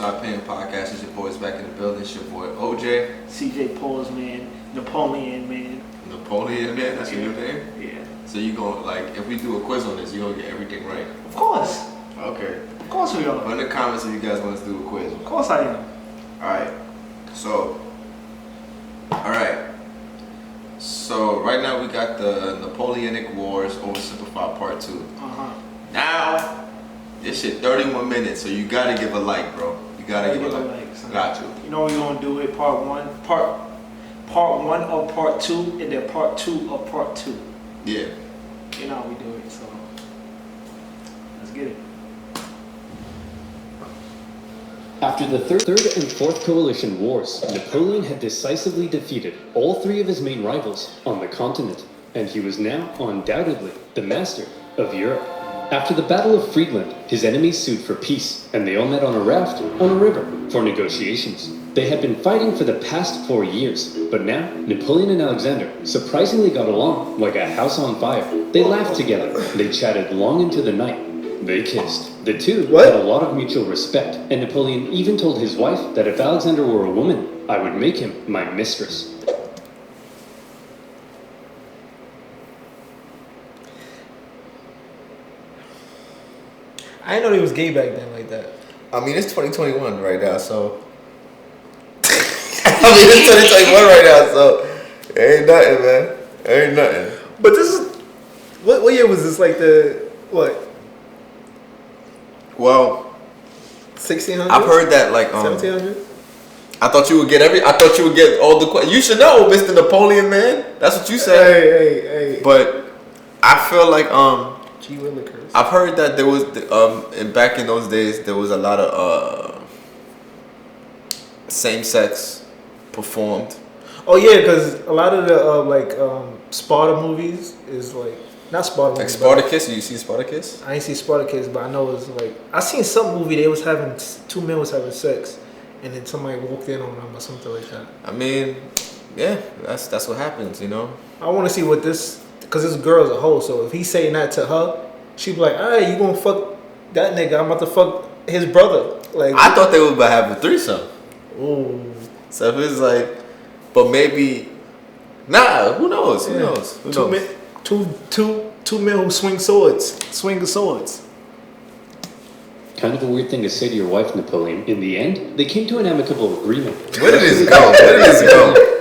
Stop Paying Podcast. It's your boys back in the building. It's your boy OJ. CJ Paul's man. Napoleon man. Napoleon man? That's your new name? Yeah. So you gonna, like, if we do a quiz on this, you gonna get everything right? Of course. Okay. Of course we are. Put in the comments if you guys want us to do a quiz. Of course I am. Alright. So right now we got the Napoleonic Wars Oversimplified Part 2. Now, this shit 31 minutes, so you gotta give a like, bro. You gotta give a like. Got you. You know we're gonna do it part one of part 2, and then part 2 of part 2. Yeah. You know how we do it, so let's get it. After the Third and Fourth Coalition Wars, Napoleon had decisively defeated all three of his main rivals on the continent, and he was now undoubtedly the master of Europe. After the Battle of Friedland, his enemies sued for peace, and they all met on a raft on a river for negotiations. They had been fighting for the past 4 years, but now Napoleon and Alexander surprisingly got along like a house on fire. They laughed together, they chatted long into the night. They kissed. The two had a lot of mutual respect, and Napoleon even told his wife that if Alexander were a woman, I would make him my mistress. I didn't know he was gay back then like that. I mean, it's 2021 right now, so. It's 2021 right now, so. Ain't nothing, man. Ain't nothing. But this is what year was this? Like the what? Well, 1600. I've heard that 1700. I thought you would get all the questions. You should know, Mr. Napoleon, man. That's what you said. Hey. But I feel like Gee willikers. I've heard that there was back in those days there was a lot of same sex performed. Oh yeah, because a lot of the Sparta movies is like not Sparta. Like Spartacus, you seen Spartacus? I ain't seen Spartacus, but I know it's like I seen some movie they was having two men was having sex, and then somebody walked in on them or something like that. I mean, yeah, that's what happens, you know. I want to see what this because this girl's a hoe. So if he's saying that to her, she be like, "All right, you gonna fuck that nigga? I'm about to fuck his brother." Like I thought they were about to have a threesome. Ooh. So if it's like, but maybe, who knows? Who knows? Two men who swing swords. Kind of a weird thing to say to your wife, Napoleon. In the end, they came to an amicable agreement. Where did this go?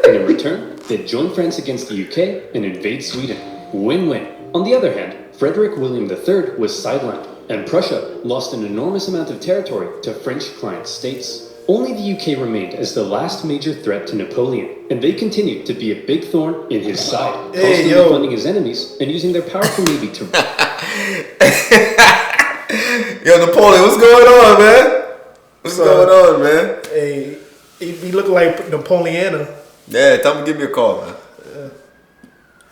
And in return, they'd join France against the UK and invade Sweden. Win-win. On the other hand, Frederick William III was sidelined, and Prussia lost an enormous amount of territory to French client states. Only the UK remained as the last major threat to Napoleon, and they continued to be a big thorn in his side, constantly funding his enemies and using their powerful navy to... Yo, Napoleon, what's going on, man? What's going on, man? Hey, he look like Napoleon. Yeah, tell him to give me a call, man.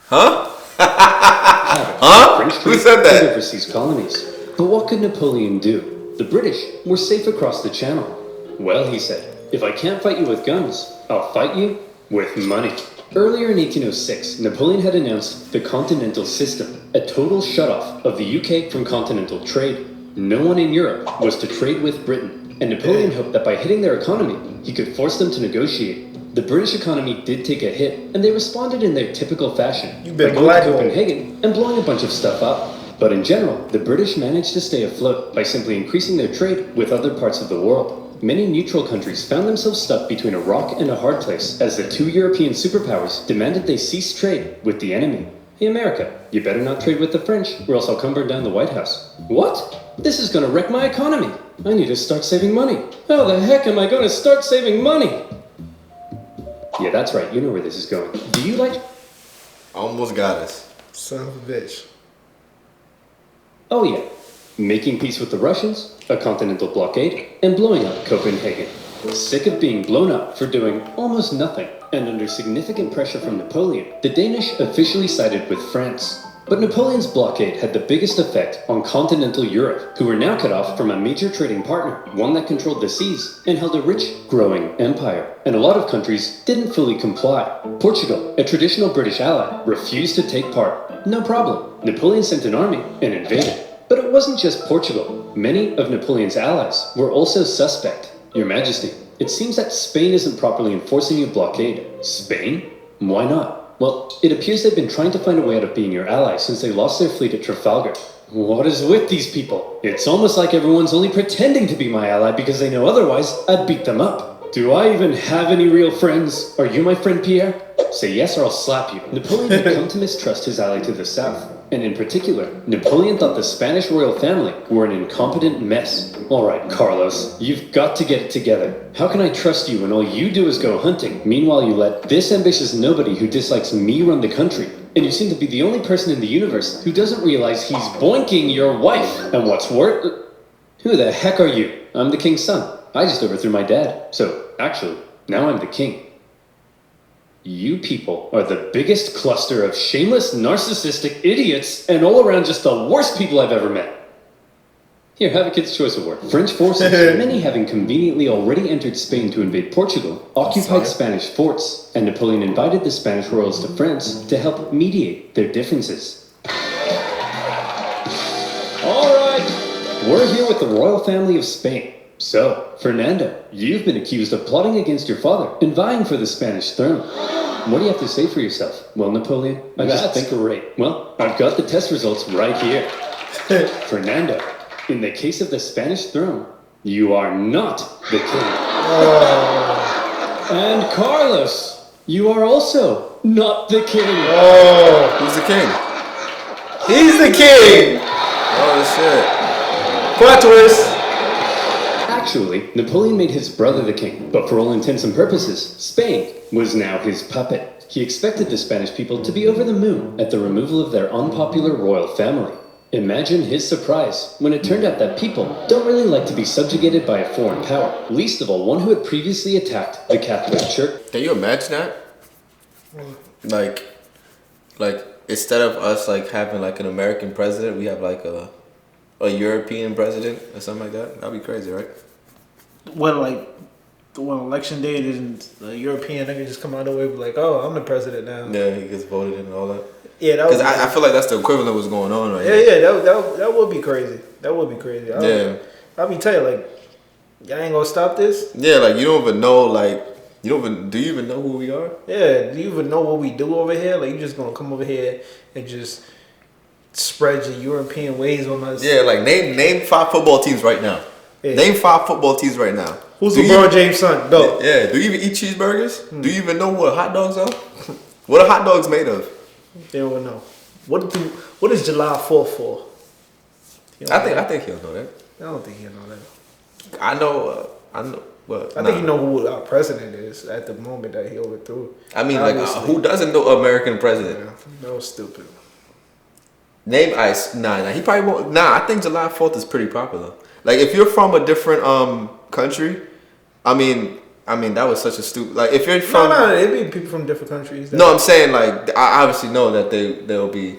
Huh? Huh? Who said that? Overseas colonies. But what could Napoleon do? The British were safe across the channel. Well, he said, if I can't fight you with guns, I'll fight you with money. Earlier in 1806, Napoleon had announced the Continental System, a total shutoff of the UK from continental trade. No one in Europe was to trade with Britain, and Napoleon hoped that by hitting their economy, he could force them to negotiate. The British economy did take a hit, and they responded in their typical fashion, by going to Copenhagen and blowing a bunch of stuff up. But in general, the British managed to stay afloat by simply increasing their trade with other parts of the world. Many neutral countries found themselves stuck between a rock and a hard place as the two European superpowers demanded they cease trade with the enemy. Hey America, you better not trade with the French or else I'll come burn down the White House. What? This is gonna wreck my economy. I need to start saving money. How the heck am I gonna start saving money? Yeah, that's right, you know where this is going. Do you like... Almost got us. Son of a bitch. Oh yeah. Making peace with the Russians, a continental blockade, and blowing up Copenhagen. Sick of being blown up for doing almost nothing, and under significant pressure from Napoleon, the Danish officially sided with France. But Napoleon's blockade had the biggest effect on continental Europe, who were now cut off from a major trading partner, one that controlled the seas and held a rich, growing empire. And a lot of countries didn't fully comply. Portugal, a traditional British ally, refused to take part. No problem. Napoleon sent an army and invaded. But it wasn't just Portugal. Many of Napoleon's allies were also suspect. Your Majesty, it seems that Spain isn't properly enforcing your blockade. Spain? Why not? Well, it appears they've been trying to find a way out of being your ally since they lost their fleet at Trafalgar. What is with these people? It's almost like everyone's only pretending to be my ally because they know otherwise I'd beat them up. Do I even have any real friends? Are you my friend, Pierre? Say yes or I'll slap you. Napoleon had come to mistrust his ally to the south. And in particular, Napoleon thought the Spanish royal family were an incompetent mess. Alright, Carlos, you've got to get it together. How can I trust you when all you do is go hunting? Meanwhile, you let this ambitious nobody who dislikes me run the country. And you seem to be the only person in the universe who doesn't realize he's boinking your wife. And what's worse, who the heck are you? I'm the king's son. I just overthrew my dad. So, actually, now I'm the king. You people are the biggest cluster of shameless, narcissistic idiots and all around just the worst people I've ever met. Here, have a Kid's Choice Award. French forces, many having conveniently already entered Spain to invade Portugal, occupied Spanish forts, and Napoleon invited the Spanish royals to France to help mediate their differences. Alright, we're here with the royal family of Spain. So, Fernando, you've been accused of plotting against your father and vying for the Spanish throne. What do you have to say for yourself? Well, Napoleon, I just think great. Well, I've got the test results right here. Fernando, in the case of the Spanish throne, you are not the king. And Carlos, you are also not the king. Who's the king? He's the king. Oh shit. Plot twist. Actually, Napoleon made his brother the king, but for all intents and purposes, Spain was now his puppet. He expected the Spanish people to be over the moon at the removal of their unpopular royal family. Imagine his surprise when it turned out that people don't really like to be subjugated by a foreign power, least of all one who had previously attacked the Catholic Church. Can you imagine that? Like instead of us like having like an American president, we have like a European president or something like that. That'd be crazy, right? When election day, didn't the European nigga just come out of the way and be like, oh, I'm the president now? Yeah, he gets voted in and all that. Yeah, that was. Because I feel like that's the equivalent of what's going on right now. Yeah, that would be crazy. That would be crazy. I'll be telling you, like, y'all ain't gonna stop this? Yeah, like you don't even know, like, do you even know who we are? Yeah, do you even know what we do over here? Like, you just gonna come over here and just spread your European ways on us? Yeah, like name 5 football teams right now. Yeah. Name 5 football teams right now. Who's LeBron James' son? Go. Yeah, do you even eat cheeseburgers? Do you even know what hot dogs are? What are hot dogs made of? They don't know. What is July 4th for? I think he'll know that. I don't think he'll know that. I know. Well, I think he know who our president is at the moment that he overthrew. I mean, who doesn't know American president? Yeah, that was stupid. Name Ice. Nah, he probably won't. Nah, I think July 4th is pretty popular. Like, if you're from a different country, I mean, that was such a stupid. Like, if you're from it'd be people from different countries. No, I'm saying like I obviously know that there'll be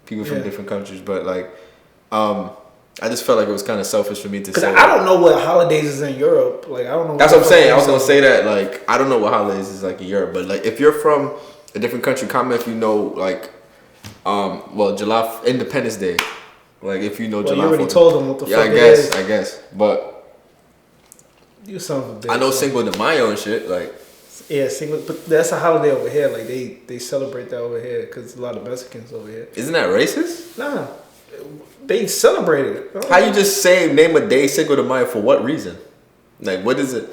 people from different countries, but like, I just felt like it was kind of selfish for me to say. I don't know what holidays is in Europe. Like, I don't know. That's what I'm saying. I was gonna say that. Like, I don't know what holidays is like in Europe, but like, if you're from a different country, comment if you know like, July Independence Day. Like, if you know July 4th. You already told them what the fuck it is. I guess. But you son of a bitch. I know Cinco de Mayo and shit. Like, yeah, but that's a holiday over here. Like, they celebrate that over here because a lot of Mexicans over here. Isn't that racist? Nah, they celebrate it. How you just say name a day Cinco de Mayo for what reason? Like, what is it?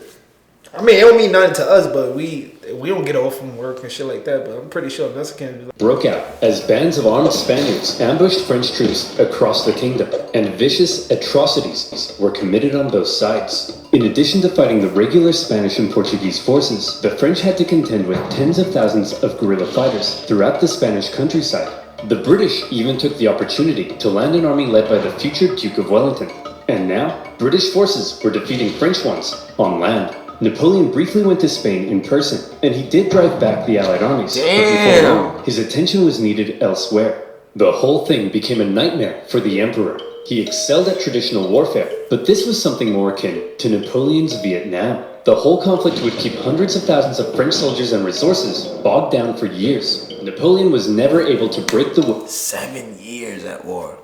I mean, it don't mean nothing to us, but we don't get off from work and shit like that. But I'm pretty sure Mexicans broke out as bands of armed Spaniards ambushed French troops across the kingdom, and vicious atrocities were committed on both sides. In addition to fighting the regular Spanish and Portuguese forces, the French had to contend with tens of thousands of guerrilla fighters throughout the Spanish countryside. The British even took the opportunity to land an army led by the future Duke of Wellington. And now, British forces were defeating French ones on land. Napoleon briefly went to Spain in person, and he did drive back the Allied armies. Damn. But before long, his attention was needed elsewhere. The whole thing became a nightmare for the Emperor. He excelled at traditional warfare, but this was something more akin to Napoleon's Vietnam. The whole conflict would keep hundreds of thousands of French soldiers and resources bogged down for years. Napoleon was never able to break the war. 7 years at war.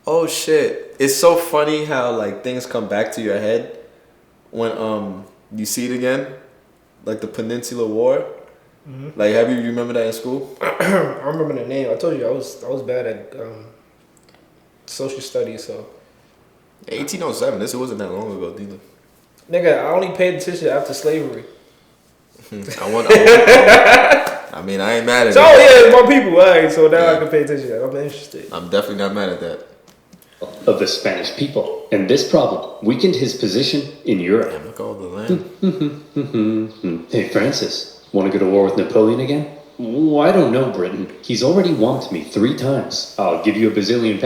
Oh shit. It's so funny how like things come back to your head when you see it again, like the Peninsular War. Mm-hmm. Like, you remember that in school? I remember the name. I told you I was bad at social studies, so. 1807. It wasn't that long ago, either. Nigga, I only paid attention after slavery. I mean, I ain't mad at it. So yeah, my people. All right, so now I can pay attention. I'm interested. I'm definitely not mad at that. Of the Spanish people, and this problem weakened his position in Europe. Damn, look all the land. Hey, Francis, want to go to war with Napoleon again? Oh, I don't know, Britain. He's already whomped me 3 times. I'll give you £1 billion.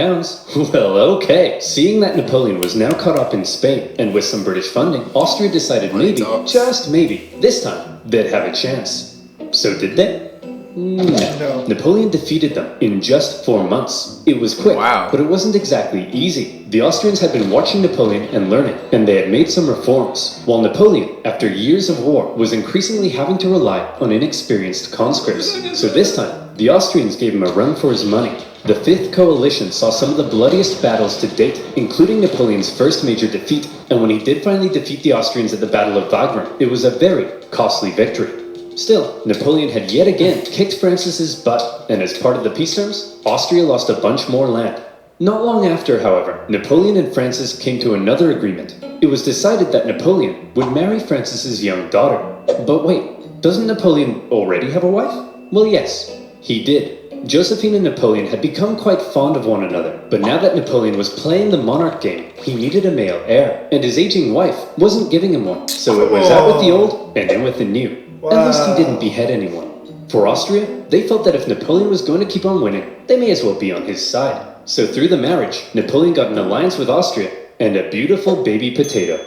Well, okay. Seeing that Napoleon was now caught up in Spain, and with some British funding, Austria decided maybe, just maybe, this time, they'd have a chance. So did they? No. Napoleon defeated them in just 4 months. It was quick, but it wasn't exactly easy. The Austrians had been watching Napoleon and learning, and they had made some reforms, while Napoleon, after years of war, was increasingly having to rely on inexperienced conscripts. So this time, the Austrians gave him a run for his money. The Fifth Coalition saw some of the bloodiest battles to date, including Napoleon's first major defeat, and when he did finally defeat the Austrians at the Battle of Wagram, it was a very costly victory. Still, Napoleon had yet again kicked Francis's butt, and as part of the peace terms, Austria lost a bunch more land. Not long after, however, Napoleon and Francis came to another agreement. It was decided that Napoleon would marry Francis's young daughter. But wait, doesn't Napoleon already have a wife? Well, yes, he did. Josephine and Napoleon had become quite fond of one another, but now that Napoleon was playing the monarch game, he needed a male heir, and his aging wife wasn't giving him one. So it was out with the old and in with the new. At least he didn't behead anyone. For Austria, they felt that if Napoleon was going to keep on winning, they may as well be on his side. So through the marriage, Napoleon got an alliance with Austria and a beautiful baby potato.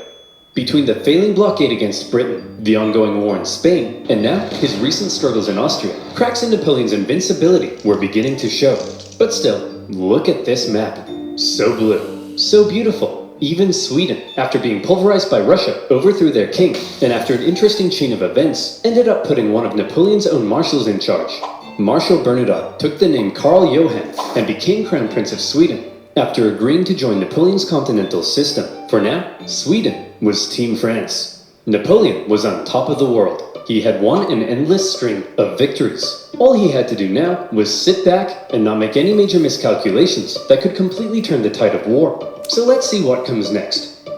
Between the failing blockade against Britain, the ongoing war in Spain, and now his recent struggles in Austria, cracks in Napoleon's invincibility were beginning to show. But still, look at this map. So blue, so beautiful. Even Sweden, after being pulverized by Russia, overthrew their king, and after an interesting chain of events, ended up putting one of Napoleon's own marshals in charge. Marshal Bernadotte took the name Karl Johan and became Crown Prince of Sweden, after agreeing to join Napoleon's continental system. For now, Sweden was Team France. Napoleon was on top of the world. He had won an endless string of victories. All he had to do now was sit back and not make any major miscalculations that could completely turn the tide of war. So let's see what comes next.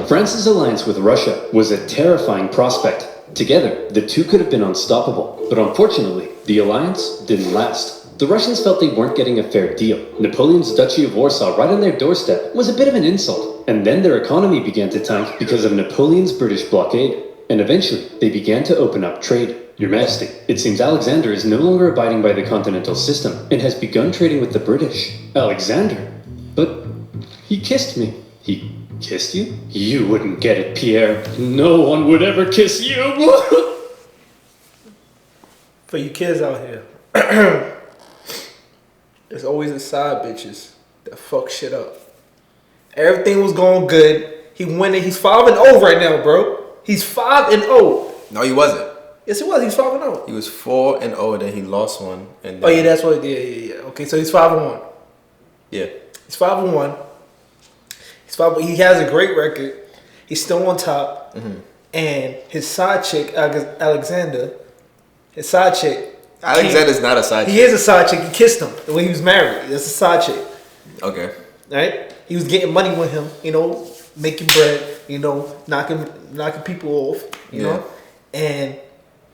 France's alliance with Russia was a terrifying prospect. Together, the two could have been unstoppable. But unfortunately, the alliance didn't last. The Russians felt they weren't getting a fair deal. Napoleon's Duchy of Warsaw right on their doorstep was a bit of an insult. And then their economy began to tank because of Napoleon's British blockade. And eventually, they began to open up trade. Your Majesty, it seems Alexander is no longer abiding by the continental system and has begun trading with the British. Alexander? But he kissed me. He kissed you? You wouldn't get it, Pierre. No one would ever kiss you. For you kids out here, there's always a side bitches that fuck shit up. Everything was going good. He went in. He's 5-0 right now, bro. He's 5-0. No, he wasn't. Yes, he was. He's 5-0. He was 4-0, then he lost one. And oh yeah, that's what. Yeah. Okay, so he's 5-1. Yeah, he's 5-1. He's 5. He has a great record. He's still on top. Mm-hmm. And his side chick, Alexander. His side chick. Alexander's not a side chick. He is a side chick. He kissed him when he was married. That's a side chick. Okay. Right. He was getting money with him. You know, making bread. You know, knocking people off. You know, and.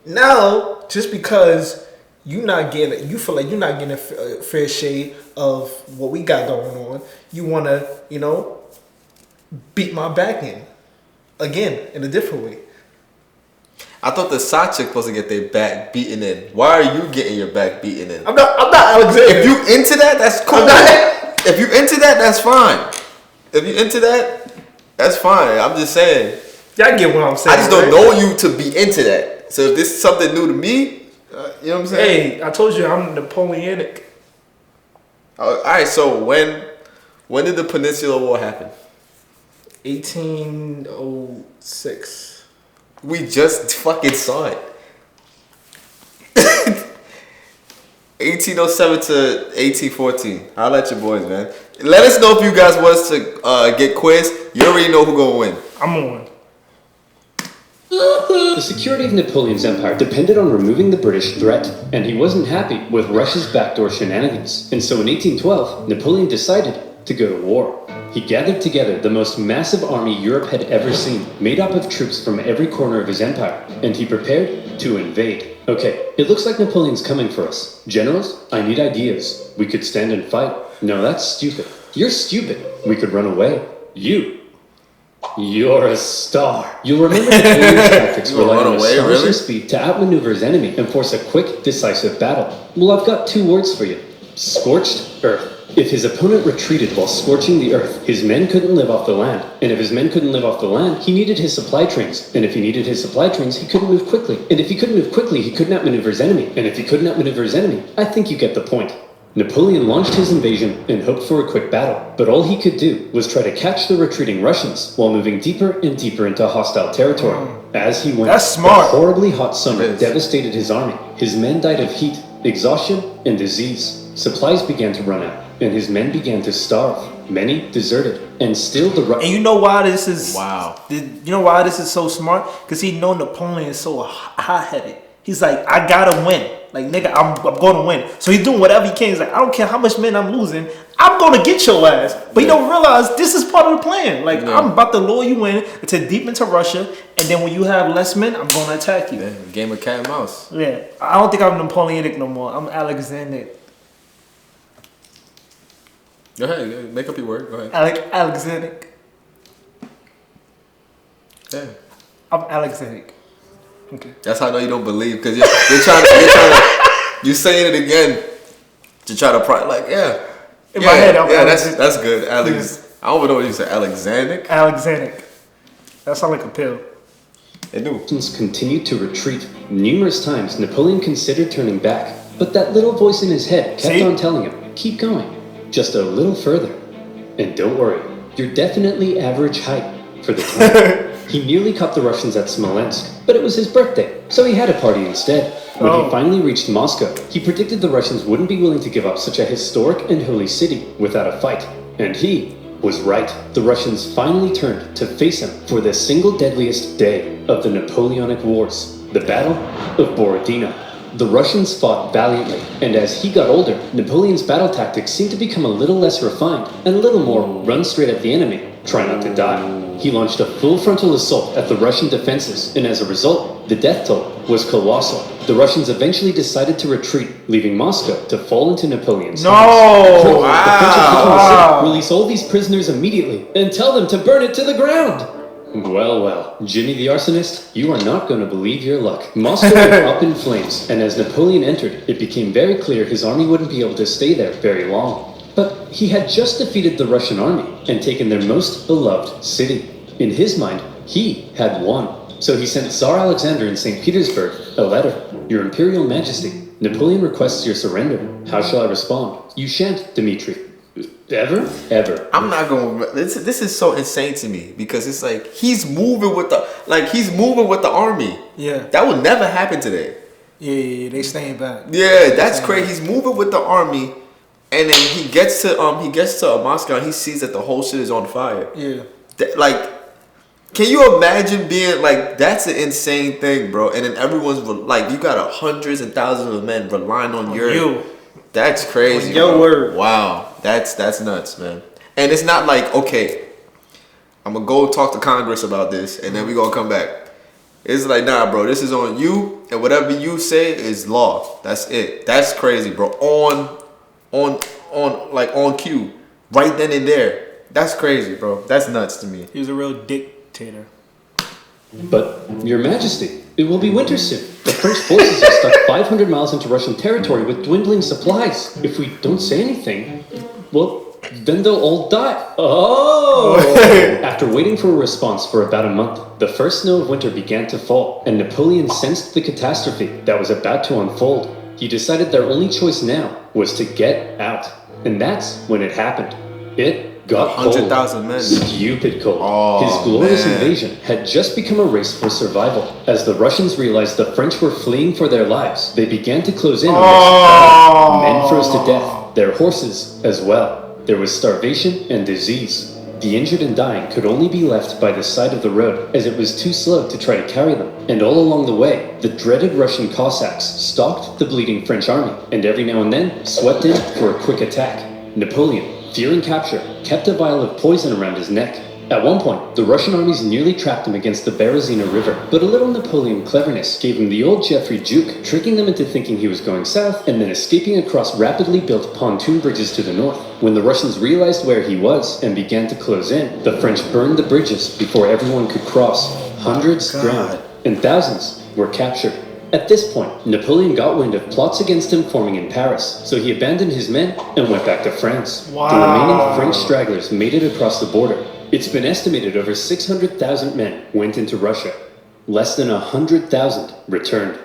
Now, just because you feel like you're not getting a fair shade of what we got going on, you want to, beat my back in again in a different way. I thought the side chick supposed to get their back beaten in. Why are you getting your back beaten in? I'm not Alexander. If you into that, that's cool. If you into that, that's fine. If you into that, that's fine. I'm just saying. Y'all get what I'm saying. I just don't know you to be into that. So if this is something new to me, you know what I'm saying? Hey, I told you I'm Napoleonic. All right, so when did the Peninsular War happen? 1806. We just fucking saw it. 1807 to 1814. I'll let your boys, man. Let us know if you guys want us to get quiz. You already know who's gonna win. I'm gonna win. The security of Napoleon's empire depended on removing the British threat, and he wasn't happy with Russia's backdoor shenanigans. And so in 1812, Napoleon decided to go to war. He gathered together the most massive army Europe had ever seen, made up of troops from every corner of his empire, and he prepared to invade. Okay, it looks like Napoleon's coming for us. Generals, I need ideas. We could stand and fight. No, that's stupid. You're stupid. We could run away. You're a star. You'll remember Napoleon's tactics rely on astonishing speed to outmaneuver his enemy and force a quick, decisive battle. Well, I've got 2 words for you. Scorched earth. If his opponent retreated while scorching the earth, his men couldn't live off the land. And if his men couldn't live off the land, he needed his supply trains. And if he needed his supply trains, he couldn't move quickly. And if he couldn't move quickly, he couldn't outmaneuver his enemy. And if he couldn't outmaneuver his enemy, I think you get the point. Napoleon launched his invasion and hoped for a quick battle, but all he could do was try to catch the retreating Russians while moving deeper and deeper into hostile territory. As he went, That's smart. The horribly hot summer devastated his army. His men died of heat, exhaustion, and disease. Supplies began to run out, and his men began to starve. Many deserted, and still the And you know why this is... Wow. You know why this is so smart? Because he know Napoleon is so hot-headed. He's like, I gotta win. Like, nigga, I'm gonna win. So he's doing whatever he can. He's like, I don't care how much men I'm losing. I'm gonna get your ass. But you don't realize this is part of the plan. Like, I'm about to lure you in to deep into Russia. And then when you have less men, I'm gonna attack you. Yeah, game of cat and mouse. Yeah. I don't think I'm Napoleonic no more. I'm Alexander. Go ahead. Make up your word. Go ahead. Alexander. Yeah. I'm Alexander. Okay. That's how I know you don't believe, because you're trying to you saying it again to try to In my head, I'm that's good. Alex, I don't even know what you said. Alexander. That sounds like a pill. They do. Continued to retreat. Numerous times, Napoleon considered turning back, but that little voice in his head kept on telling him, keep going, just a little further. And don't worry, you're definitely average height for the time. He nearly caught the Russians at Smolensk, but it was his birthday, so he had a party instead. When he finally reached Moscow, he predicted the Russians wouldn't be willing to give up such a historic and holy city without a fight. And he was right. The Russians finally turned to face him for the single deadliest day of the Napoleonic Wars, the Battle of Borodino. The Russians fought valiantly, and as he got older, Napoleon's battle tactics seemed to become a little less refined and a little more run straight at the enemy, try not to die. He launched a full frontal assault at the Russian defenses, and as a result, the death toll was colossal. The Russians eventually decided to retreat, leaving Moscow to fall into Napoleon's hands. The French had release all these prisoners immediately and tell them to burn it to the ground. Well, Jimmy the arsonist, you are not going to believe your luck. Moscow was up in flames, and as Napoleon entered, it became very clear his army wouldn't be able to stay there very long. But he had just defeated the Russian army and taken their most beloved city. In his mind, he had won. So he sent Tsar Alexander in St. Petersburg a letter. Your Imperial Majesty, Napoleon requests your surrender. How shall I respond? You shan't, Dmitri. Ever. I'm not gonna. This is so insane to me, because it's like he's moving with the army. Yeah. That would never happen today. Yeah, they staying back. Yeah, that's crazy. He's moving with the army, and then he gets to Moscow and he sees that the whole shit is on fire. Yeah. Can you imagine being like, that's an insane thing, bro? And then everyone's like, you got hundreds and thousands of men relying on you. That's crazy. Your word. Wow, that's nuts, man. And it's not like, okay, I'm gonna go talk to Congress about this, and then we gonna come back. It's like, nah, bro, this is on you, and whatever you say is law. That's it. That's crazy, bro. On cue, right then and there. That's crazy, bro. That's nuts to me. He was a real dictator. But, Your Majesty, it will be winter soon. The French forces are stuck 500 miles into Russian territory with dwindling supplies. If we don't say anything, well, then they'll all die. Oh! After waiting for a response for about a month, the first snow of winter began to fall, and Napoleon sensed the catastrophe that was about to unfold. He decided their only choice now was to get out. And that's when it happened. It got cold. 100,000 men. Stupid cold. Oh, His glorious man. invasion had just become a race for survival. As the Russians realized the French were fleeing for their lives, they began to close in on their men froze to death, their horses as well. There was starvation and disease. The injured and dying could only be left by the side of the road, as it was too slow to try to carry them. And all along the way, the dreaded Russian Cossacks stalked the bleeding French army, and every now and then swept in for a quick attack. Napoleon, fearing capture, kept a vial of poison around his neck. At one point, the Russian armies nearly trapped him against the Berezina River, but a little Napoleon cleverness gave him the old Geoffrey juke, tricking them into thinking he was going south and then escaping across rapidly built pontoon bridges to the north. When the Russians realized where he was and began to close in, the French burned the bridges before everyone could cross. Hundreds drowned, and thousands were captured. At this point, Napoleon got wind of plots against him forming in Paris, so he abandoned his men and went back to France. Wow. The remaining French stragglers made it across the border. It's been estimated over 600,000 men went into Russia. Less than 100,000 returned.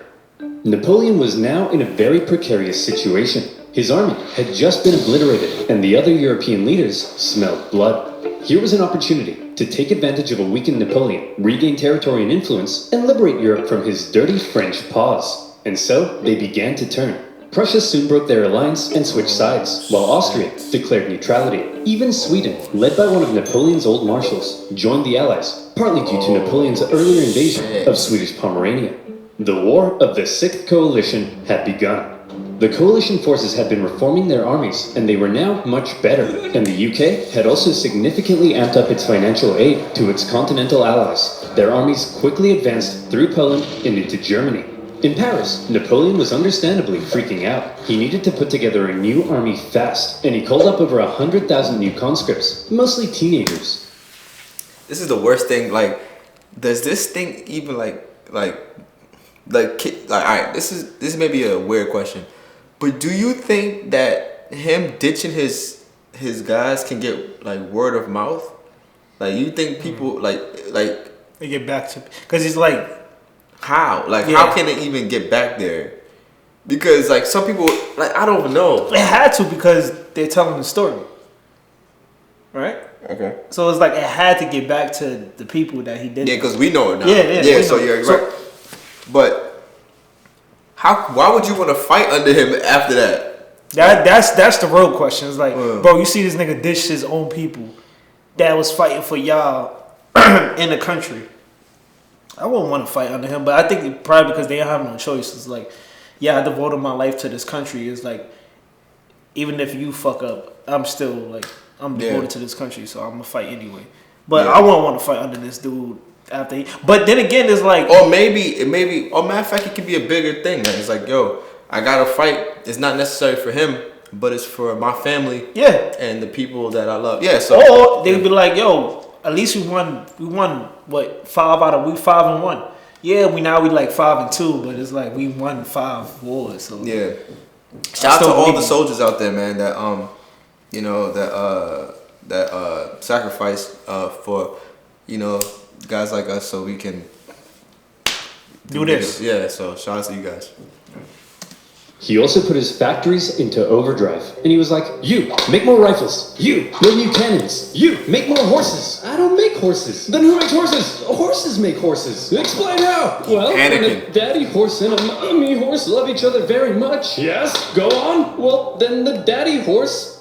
Napoleon was now in a very precarious situation. His army had just been obliterated, and the other European leaders smelled blood. Here was an opportunity to take advantage of a weakened Napoleon, regain territory and influence, and liberate Europe from his dirty French paws. And so they began to turn. Prussia soon broke their alliance and switched sides, while Austria declared neutrality. Even Sweden, led by one of Napoleon's old marshals, joined the Allies, partly due to Napoleon's earlier invasion of Swedish Pomerania. The War of the Sixth Coalition had begun. The coalition forces had been reforming their armies, and they were now much better. And the UK had also significantly amped up its financial aid to its continental allies. Their armies quickly advanced through Poland and into Germany. In Paris, Napoleon was understandably freaking out. He needed to put together a new army fast, and he called up over 100,000 new conscripts, mostly teenagers. This is the worst thing. Like, does this thing even alright, this may be a weird question, but do you think that him ditching his guys can get like word of mouth? Like, you think people like They get back to, because he's like, how? Like, how can it even get back there? Because like some people, like, I don't know. it had to, because they're telling the story, right? Okay. So it's like it had to get back to the people that he did. Yeah, because we know it now. Yeah. So you're right. But why would you want to fight under him after that? That's the real question. It's like, bro, you see this nigga ditch his own people that was fighting for y'all in the country. I wouldn't want to fight under him, but I think probably because they don't have no choice. It's like, I devoted my life to this country. It's like, even if you fuck up, I'm still like, I'm devoted to this country, so I'm gonna fight anyway. But I wouldn't want to fight under this dude after he. But then again, it's like, or maybe, matter of fact, it could be a bigger thing. Man. It's like, yo, I gotta fight. It's not necessary for him, but it's for my family, and the people that I love. Yeah. So, or they'd be like, yo, at least we won what, 5-1. Yeah, we like 5-2, but it's like we won 5 wars. So yeah. Shout out to all the soldiers out there, man, that that sacrifice for, guys like us, so we can do this. Yeah, so shout out to you guys. He also put his factories into overdrive, and he was like, you, make more rifles. You, build new cannons. You, make more horses. I don't make horses. Then who makes horses? Horses make horses. Explain how. Well, when a daddy horse and a mommy horse love each other very much. Yes, go on. Well, then the daddy horse...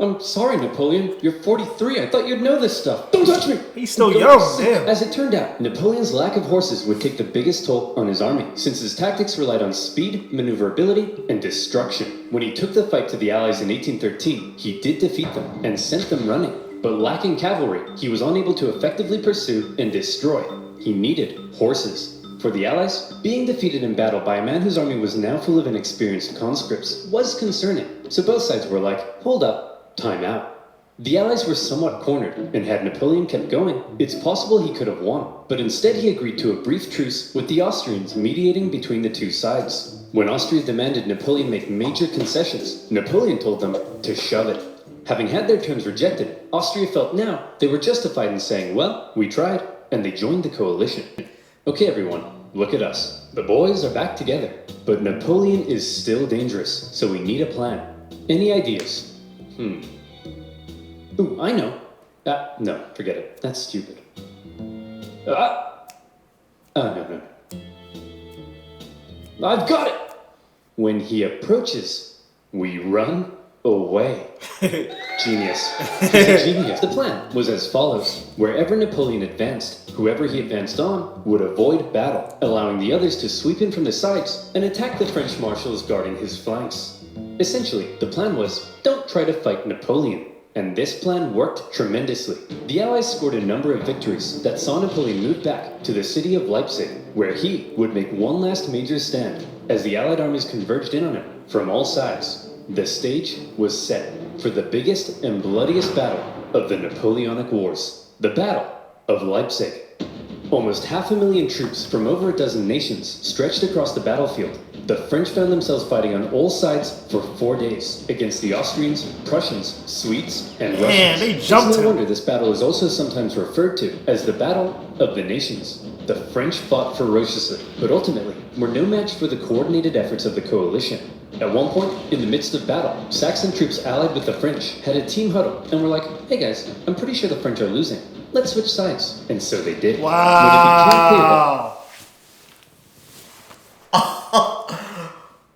I'm sorry, Napoleon. You're 43. I thought you'd know this stuff. Don't touch me. He's still young, damn. As it turned out, Napoleon's lack of horses would take the biggest toll on his army, since his tactics relied on speed, maneuverability, and destruction. When he took the fight to the Allies in 1813, he did defeat them and sent them running. But lacking cavalry, he was unable to effectively pursue and destroy. He needed horses. For the Allies, being defeated in battle by a man whose army was now full of inexperienced conscripts was concerning. So both sides were like, hold up. Time out. The Allies were somewhat cornered, and had Napoleon kept going, it's possible he could have won. But instead he agreed to a brief truce with the Austrians mediating between the two sides. When Austria demanded Napoleon make major concessions, Napoleon told them to shove it. Having had their terms rejected, Austria felt now they were justified in saying, well, we tried, and they joined the coalition. Okay everyone, look at us. The boys are back together, but Napoleon is still dangerous, so we need a plan. Any ideas? Ooh, I know. No, forget it. That's stupid. No. I've got it! When he approaches, we run away. Genius. He's a genius. The plan was as follows. Wherever Napoleon advanced, whoever he advanced on would avoid battle, allowing the others to sweep in from the sides and attack the French marshals guarding his flanks. Essentially, the plan was, don't try to fight Napoleon. And this plan worked tremendously. The Allies scored a number of victories that saw Napoleon move back to the city of Leipzig, where he would make one last major stand as the Allied armies converged in on him from all sides. The stage was set for the biggest and bloodiest battle of the Napoleonic Wars, the Battle of Leipzig. Almost 500,000 troops from over a dozen nations stretched across the battlefield. The French found themselves fighting on all sides for 4 days against the Austrians, Prussians, Swedes, and Russians. Man, they jumped. It's no wonder this battle is also sometimes referred to as the Battle of the Nations. The French fought ferociously, but ultimately were no match for the coordinated efforts of the coalition. At one point, in the midst of battle, Saxon troops allied with the French had a team huddle and were like, hey guys, I'm pretty sure the French are losing. Let's switch sides. And so they did. Wow.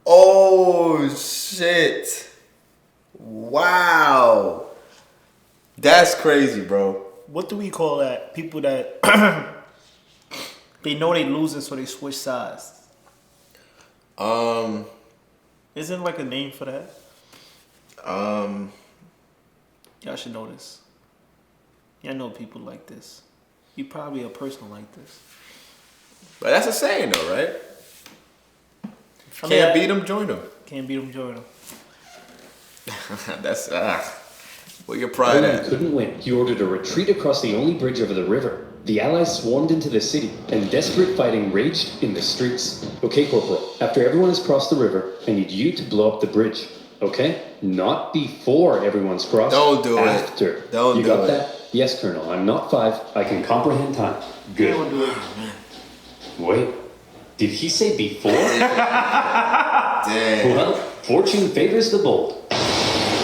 Oh, shit. Wow. That's crazy, bro. What do we call that? People that they know they losing, so they switch sides. Isn't like a name for that? Y'all should know this. Y'all know people like this. You probably a person like this. But that's a saying, though, right? Can't beat them, join them. Can't beat them, join them. That's where your pride at? Couldn't win. He ordered a retreat across the only bridge over the river. The Allies swarmed into the city, and desperate fighting raged in the streets. Okay, Corporal, after everyone has crossed the river, I need you to blow up the bridge. Okay? Not before everyone's crossed. Don't do after. it. Don't you do got it. that? Yes, Colonel. I'm not 5. I can comprehend time. Good. Don't do it. Wait. Did he say before? Damn. Well, fortune favors the bold.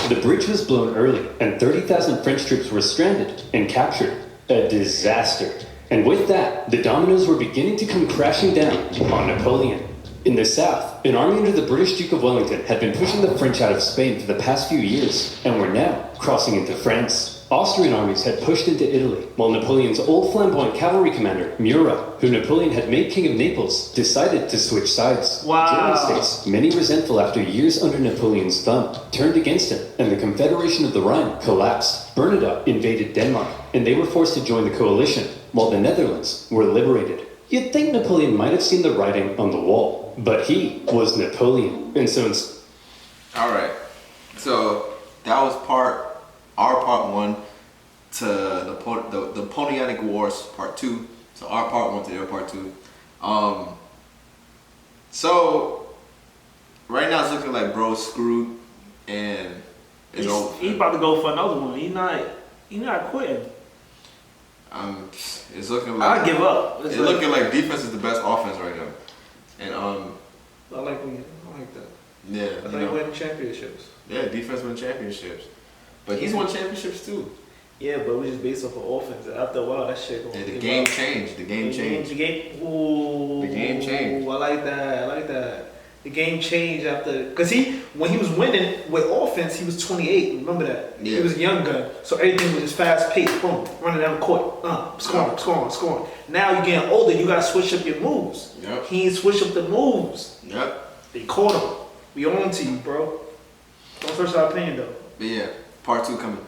The bridge was blown early, and 30,000 French troops were stranded and captured. A disaster. And with that, the dominoes were beginning to come crashing down on Napoleon. In the south, an army under the British Duke of Wellington had been pushing the French out of Spain for the past few years, and were now crossing into France. Austrian armies had pushed into Italy, while Napoleon's old flamboyant cavalry commander, Murat, who Napoleon had made king of Naples, decided to switch sides. Wow. German states, many resentful after years under Napoleon's thumb, turned against him, and the Confederation of the Rhine collapsed. Bernadotte invaded Denmark, and they were forced to join the coalition, while the Netherlands were liberated. You'd think Napoleon might have seen the writing on the wall, but he was Napoleon, and so All right. So that was our part 1 to the Napoleonic Wars part 2. So our part 1 to their part 2. So right now it's looking like bro's screwed and it's over. He's about to go for another one. He's not quitting. It's looking like I give up. It's looking like defense is the best offense right now, and I like that. yeah, I think winning championships. Yeah, defense win championships, but he's won championships too. Yeah, but it was just based off of offense. After a while, that shit. Yeah, the game changed. The game changed. The game changed. I like that. The game changed after, cause when he was winning with offense, he was 28. Remember that? Yeah. He was a young gun, so everything was just fast paced. Boom, running down the court, scoring. Now you're getting older, you gotta switch up your moves. Yep. He ain't switch up the moves. Yep. They caught him. We on to you, bro. Don't search our opinion though. But yeah, part 2 coming.